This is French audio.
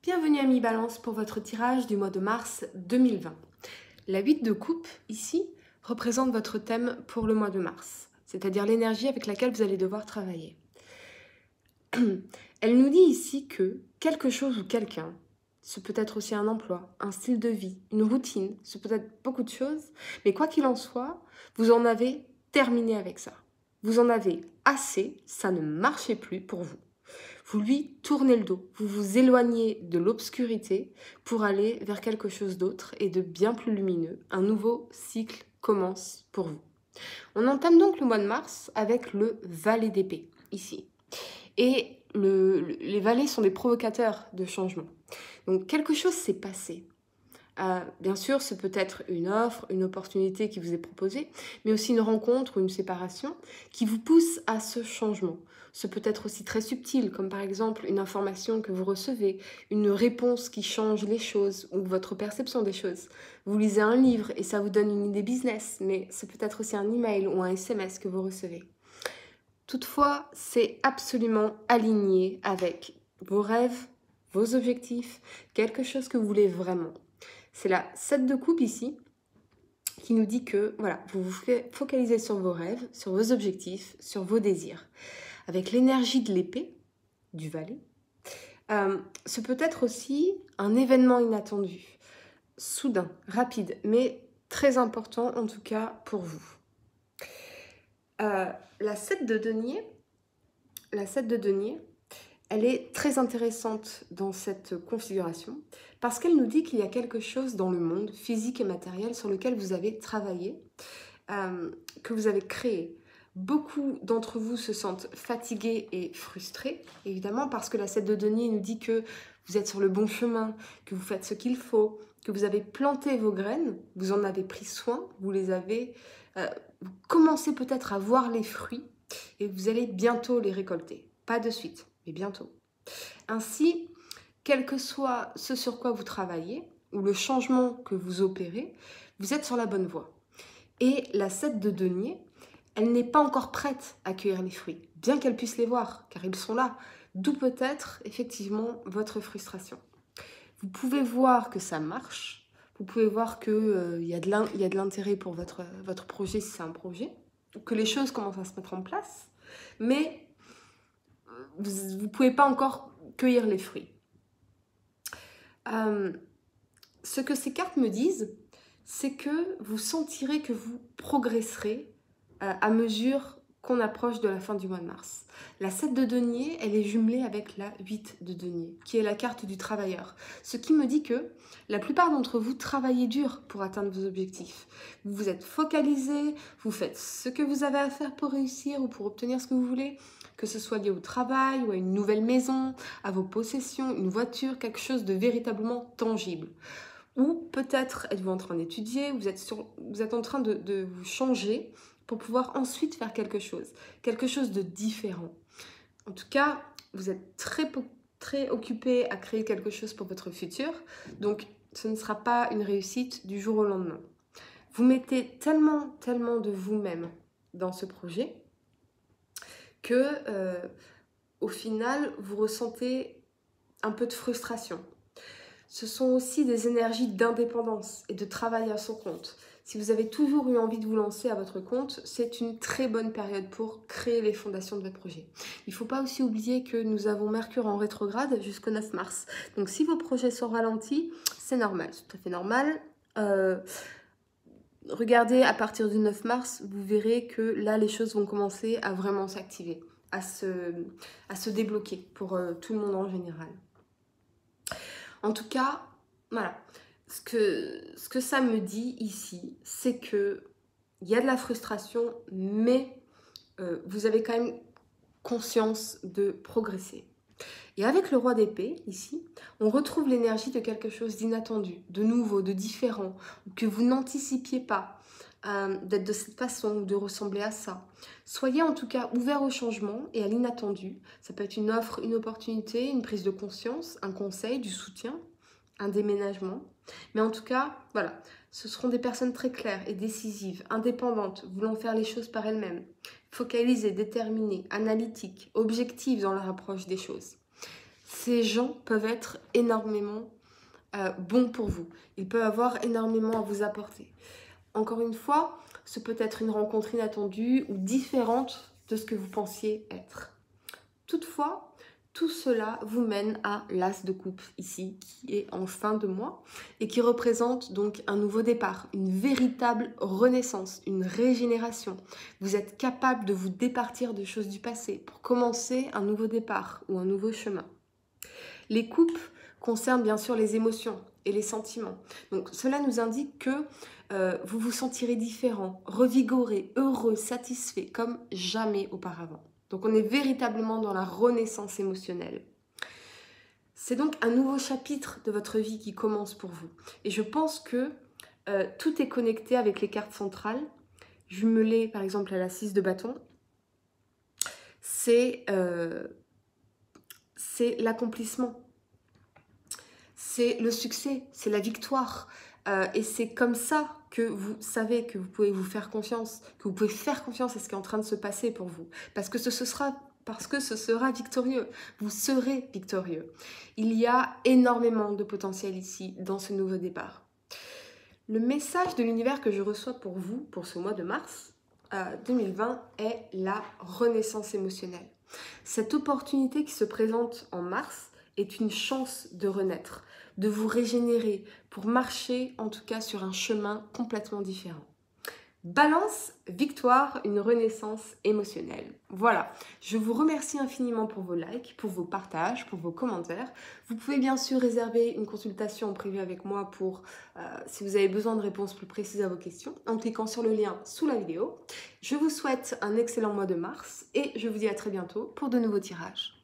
Bienvenue à Mi-Balance pour votre tirage du mois de mars 2020. La 8 de coupe, ici, représente votre thème pour le mois de mars, c'est-à-dire l'énergie avec laquelle vous allez devoir travailler. Elle nous dit ici que quelque chose ou quelqu'un, ce peut être aussi un emploi, un style de vie, une routine, ce peut être beaucoup de choses, mais quoi qu'il en soit, vous en avez terminé avec ça. Vous en avez assez, ça ne marchait plus pour vous. Vous lui tournez le dos, vous vous éloignez de l'obscurité pour aller vers quelque chose d'autre et de bien plus lumineux. Un nouveau cycle commence pour vous. On entame donc le mois de mars avec le valet d'épée, ici. Et les valets sont des provocateurs de changement. Donc quelque chose s'est passé. Bien sûr, ce peut être une offre, une opportunité qui vous est proposée, mais aussi une rencontre ou une séparation qui vous pousse à ce changement. Ce peut être aussi très subtil, comme par exemple une information que vous recevez, une réponse qui change les choses ou votre perception des choses. Vous lisez un livre et ça vous donne une idée business, mais ce peut être aussi un email ou un SMS que vous recevez. Toutefois, c'est absolument aligné avec vos rêves, vos objectifs, quelque chose que vous voulez vraiment. C'est la 7 de coupe ici qui nous dit que voilà, vous vous focalisez sur vos rêves, sur vos objectifs, sur vos désirs. Avec l'énergie de l'épée, du valet, ce peut être aussi un événement inattendu, soudain, rapide, mais très important en tout cas pour vous. La 7 de denier, elle est très intéressante dans cette configuration parce qu'elle nous dit qu'il y a quelque chose dans le monde physique et matériel sur lequel vous avez travaillé, que vous avez créé. Beaucoup d'entre vous se sentent fatigués et frustrés, évidemment, parce que la 7 de denier nous dit que vous êtes sur le bon chemin, que vous faites ce qu'il faut, que vous avez planté vos graines, vous en avez pris soin, vous les avez... vous commencez peut-être à voir les fruits et vous allez bientôt les récolter. Pas de suite, mais bientôt. Ainsi, quel que soit ce sur quoi vous travaillez ou le changement que vous opérez, vous êtes sur la bonne voie. Et la 7 de denier, elle n'est pas encore prête à cueillir les fruits, bien qu'elle puisse les voir, car ils sont là. D'où peut-être effectivement votre frustration. Vous pouvez voir que ça marche, vous pouvez voir qu'il y a de l'intérêt pour votre projet si c'est un projet, que les choses commencent à se mettre en place, mais vous ne pouvez pas encore cueillir les fruits. Ce que ces cartes me disent, c'est que vous sentirez que vous progresserez à mesure qu'on approche de la fin du mois de mars. La 7 de denier, elle est jumelée avec la 8 de denier, qui est la carte du travailleur. Ce qui me dit que la plupart d'entre vous travaillez dur pour atteindre vos objectifs. Vous vous êtes focalisés, vous faites ce que vous avez à faire pour réussir ou pour obtenir ce que vous voulez, que ce soit lié au travail ou à une nouvelle maison, à vos possessions, une voiture, quelque chose de véritablement tangible. Ou peut-être êtes-vous en train d'étudier, vous êtes en train de vous changer pour pouvoir ensuite faire quelque chose de différent. En tout cas, vous êtes très occupé à créer quelque chose pour votre futur, donc ce ne sera pas une réussite du jour au lendemain. Vous mettez tellement de vous-même dans ce projet que au final, vous ressentez un peu de frustration. Ce sont aussi des énergies d'indépendance et de travail à son compte. Si vous avez toujours eu envie de vous lancer à votre compte, c'est une très bonne période pour créer les fondations de votre projet. Il ne faut pas aussi oublier que nous avons Mercure en rétrograde jusqu'au 9 mars. Donc si vos projets sont ralentis, c'est normal, c'est tout à fait normal. Regardez à partir du 9 mars, vous verrez que là, les choses vont commencer à vraiment s'activer, à se débloquer pour tout le monde en général. En tout cas, voilà, ce que ça me dit ici, c'est que il y a de la frustration, mais vous avez quand même conscience de progresser. Et avec le roi d'épée, ici, on retrouve l'énergie de quelque chose d'inattendu, de nouveau, de différent, que vous n'anticipiez pas d'être de cette façon, de ressembler à ça. Soyez en tout cas ouverts au changement et à l'inattendu. Ça peut être une offre, une opportunité, une prise de conscience, un conseil, du soutien, un déménagement. Mais en tout cas, voilà, ce seront des personnes très claires et décisives, indépendantes, voulant faire les choses par elles-mêmes, focalisées, déterminées, analytiques, objectives dans leur approche des choses. Ces gens peuvent être énormément bons pour vous. Ils peuvent avoir énormément à vous apporter. Encore une fois, ce peut être une rencontre inattendue ou différente de ce que vous pensiez être. Toutefois, tout cela vous mène à l'As de coupe ici, qui est en fin de mois et qui représente donc un nouveau départ, une véritable renaissance, une régénération. Vous êtes capable de vous départir de choses du passé pour commencer un nouveau départ ou un nouveau chemin. Les coupes concernent bien sûr les émotions et les sentiments. Donc cela nous indique que vous vous sentirez différent, revigoré, heureux, satisfait comme jamais auparavant. Donc on est véritablement dans la renaissance émotionnelle. C'est donc un nouveau chapitre de votre vie qui commence pour vous. Et je pense que tout est connecté avec les cartes centrales, jumelées par exemple à la 6 de bâton. C'est l'accomplissement, c'est le succès, c'est la victoire. Et c'est comme ça que vous savez que vous pouvez vous faire confiance, que vous pouvez faire confiance à ce qui est en train de se passer pour vous. Parce que ce sera victorieux. Vous serez victorieux. Il y a énormément de potentiel ici dans ce nouveau départ. Le message de l'univers que je reçois pour vous, pour ce mois de mars 2020, est la renaissance émotionnelle. Cette opportunité qui se présente en mars est une chance de renaître, de vous régénérer pour marcher en tout cas sur un chemin complètement différent. Balance, victoire, une renaissance émotionnelle. Voilà, je vous remercie infiniment pour vos likes, pour vos partages, pour vos commentaires. Vous pouvez bien sûr réserver une consultation en privé avec moi pour si vous avez besoin de réponses plus précises à vos questions en cliquant sur le lien sous la vidéo. Je vous souhaite un excellent mois de mars et je vous dis à très bientôt pour de nouveaux tirages.